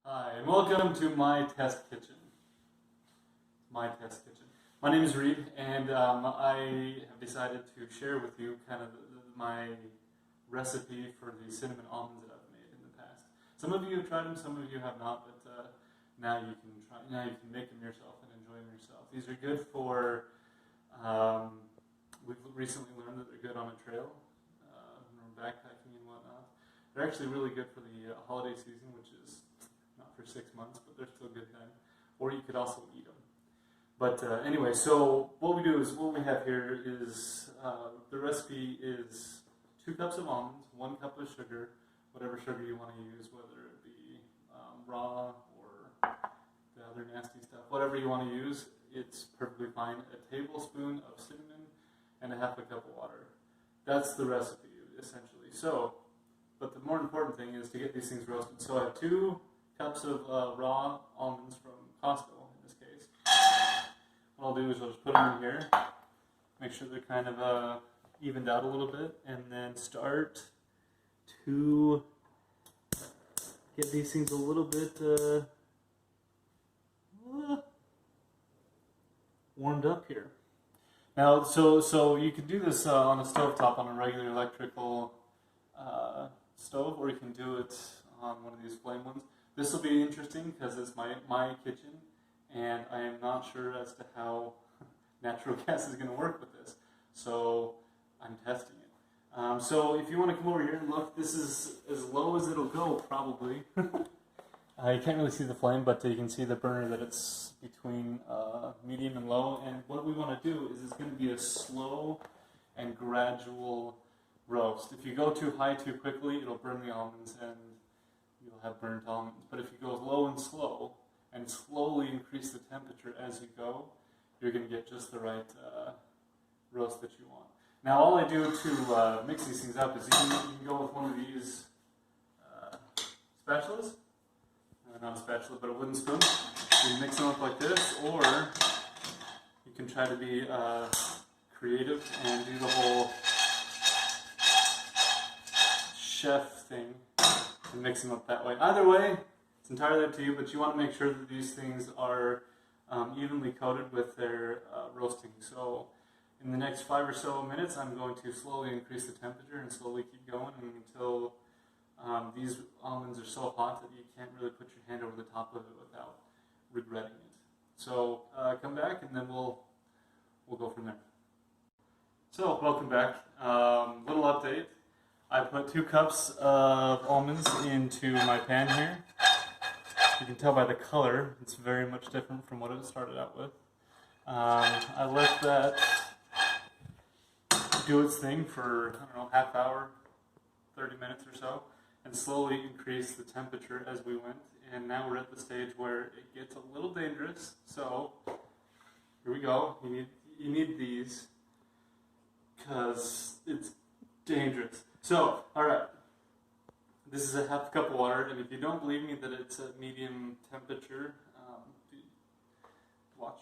Hi, and welcome to my test kitchen. My name is Reed, and I have decided to share with you kind of my recipe for the cinnamon almonds that I've made in the past. Some of you have tried them, some of you have not, but now you can try. Now you can make them yourself and enjoy them yourself. These are good for. We've recently learned that they're good on a trail, when we're backpacking and whatnot. They're actually really good for the holiday season, which is not for 6 months, but they're still good then. Or you could also eat them. But anyway, so what we do is what we have here is the recipe is 2 cups of almonds, 1 cup of sugar, whatever sugar you want to use, whether it be raw or the other nasty stuff, whatever you want to use, it's perfectly fine. A tablespoon of cinnamon and a half a cup of water. That's the recipe essentially. So, but the more important thing is to get these things roasted. So I have 2 cups of raw almonds from Costco in this case. What I'll do is I'll just put them in here, make sure they're kind of evened out a little bit, and then start to get these things a little bit warmed up here. Now, so you can do this on a stovetop on a regular electrical stove, or you can do it on one of these flame ones. This will be interesting because it's my kitchen, and I am not sure as to how natural gas is going to work with this. So I'm testing it. So if you want to come over here and look, this is as low as it'll go probably. You can't really see the flame, but you can see the burner that it's between medium and low. And what we want to do is it's going to be a slow and gradual roast. If you go too high too quickly, it'll burn the almonds and you'll have burnt almonds. But if you go low and slowly increase the temperature as you go, you're going to get just the right roast that you want. Now all I do to mix these things up is you can go with one of these spatulas. Not a spatula, but a wooden spoon. You can mix them up like this, or you can try to be creative and do the whole chef thing and mix them up that way. Either way, it's entirely up to you, but you want to make sure that these things are evenly coated with their roasting. So in the next 5 or so minutes, I'm going to slowly increase the temperature and slowly keep going until these almonds are so hot that you can't really put your hand over the top of it without regretting it. So come back and then we'll go from there. So welcome back. Little update. I put 2 cups of almonds into my pan here. You can tell by the color it's very much different from what it started out with. I let that do its thing for, I don't know, half hour, 30 minutes or so, and slowly increase the temperature as we went. And now we're at the stage where it gets a little dangerous. So here we go. You need these because it's dangerous. So, all right. This is a half cup of water, and if you don't believe me that it's at medium temperature, watch.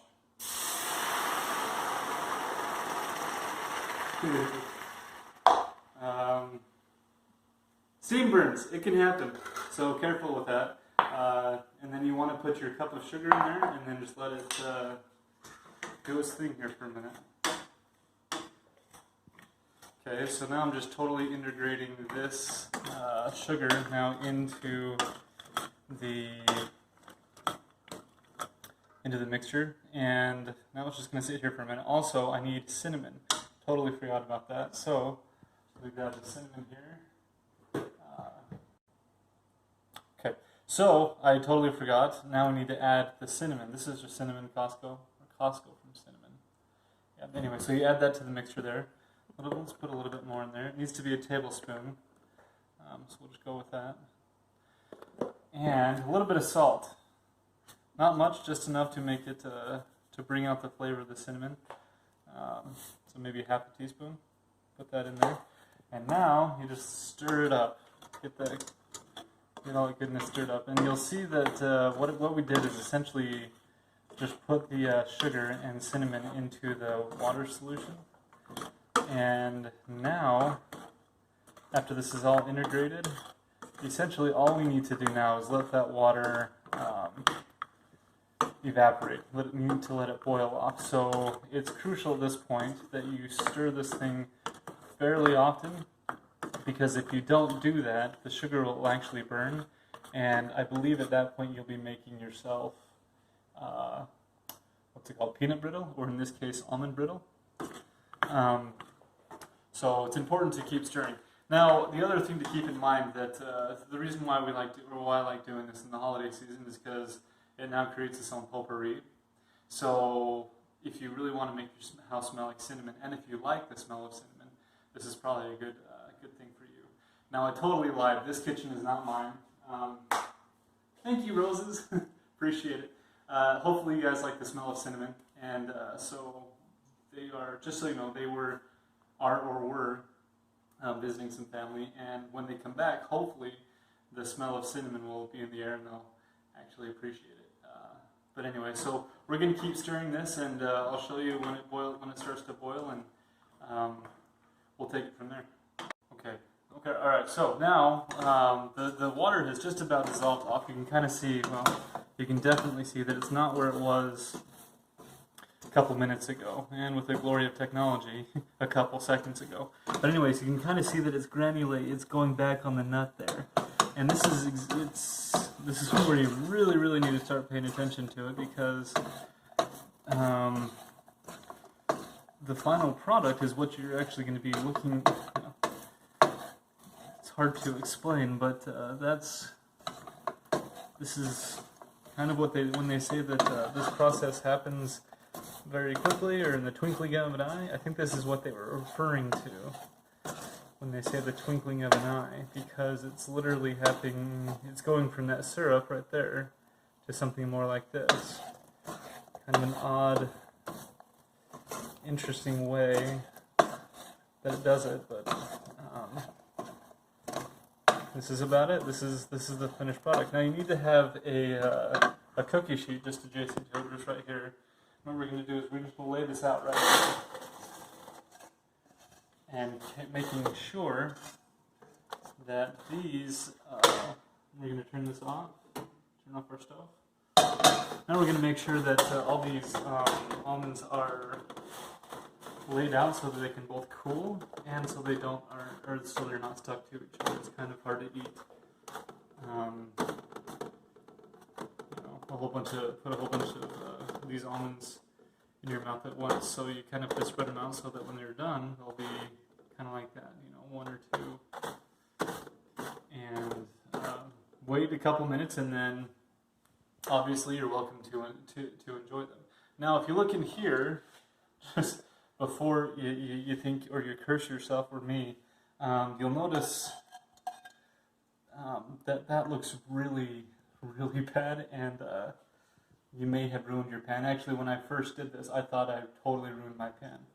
Steam burns. It can happen, so careful with that. And then you want to put your cup of sugar in there, and then just let it do its thing here for a minute. Okay, so now I'm just totally integrating this sugar now into the mixture, and now it's just going to sit here for a minute. Also, I need cinnamon. Totally forgot about that. So we've got the cinnamon here. Okay, so I totally forgot. Now we need to add the cinnamon. This is just cinnamon Costco, or Costco from cinnamon. Yeah. Anyway, so you add that to the mixture there. Let's put a little bit more in there. It needs to be a tablespoon. So we'll just go with that. And a little bit of salt. Not much, just enough to make it to bring out the flavor of the cinnamon. So maybe half a teaspoon. Put that in there. And now you just stir it up. Get all that goodness stirred up. And you'll see that what we did is essentially just put the sugar and cinnamon into the water solution. And now, after this is all integrated, essentially all we need to do now is let that water evaporate. Need to let it boil off. So it's crucial at this point that you stir this thing fairly often, because if you don't do that, the sugar will actually burn, and I believe at that point you'll be making yourself what's it called, peanut brittle, or in this case almond brittle. So it's important to keep stirring. Now, the other thing to keep in mind that the reason why why I like doing this in the holiday season is because it now creates its own potpourri. So if you really want to make your house smell like cinnamon, and if you like the smell of cinnamon, this is probably a good thing for you. Now, I totally lied. This kitchen is not mine. Thank you, roses. Appreciate it. Hopefully you guys like the smell of cinnamon. And so they are, just so you know, they were visiting some family. And when they come back, hopefully the smell of cinnamon will be in the air and they'll actually appreciate it. But anyway, so we're going to keep stirring this, and I'll show you when it starts to boil, and we'll take it from there. Okay, all right, so now the water has just about dissolved off. You can kind of see, well, you can definitely see that it's not where it was a couple minutes ago, and with the glory of technology, a couple seconds ago. But anyways, you can kind of see that it's it's going back on the nut there. And this is where you really need to start paying attention to it, because the final product is what you're actually going to be looking. It's hard to explain, but this is kind of what when they say that this process happens very quickly or in the twinkling of an eye. I think this is what they were referring to when they say the twinkling of an eye, because it's literally happening. It's going from that syrup right there to something more like this. Kind of an odd, interesting way that it does it, but this is about it. This is the finished product. Now you need to have a cookie sheet just adjacent to it, just right here. What we're going to do is we're just going to lay this out right here, and making sure that these, we're going to turn this off, turn off our stove. Now we're going to make sure that all these almonds are laid out so that they can both cool, and so they don't, or so they're not stuck to each other. It's kind of hard to eat. Put a whole bunch of these almonds in your mouth at once, so you kind of have to spread them out so that when they're done, they'll be kind of like that, one or two. And wait a couple minutes, and then obviously you're welcome to enjoy them. Now, if you look in here, just before you think or you curse yourself or me, you'll notice that looks really bad, and you may have ruined your pan. Actually, when I first did this, I thought I totally ruined my pan.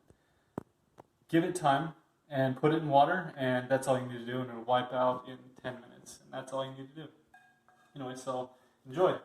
Give it time and put it in water, and that's all you need to do, and it'll wipe out in 10 minutes, and that's all you need to do. Anyway, so enjoy.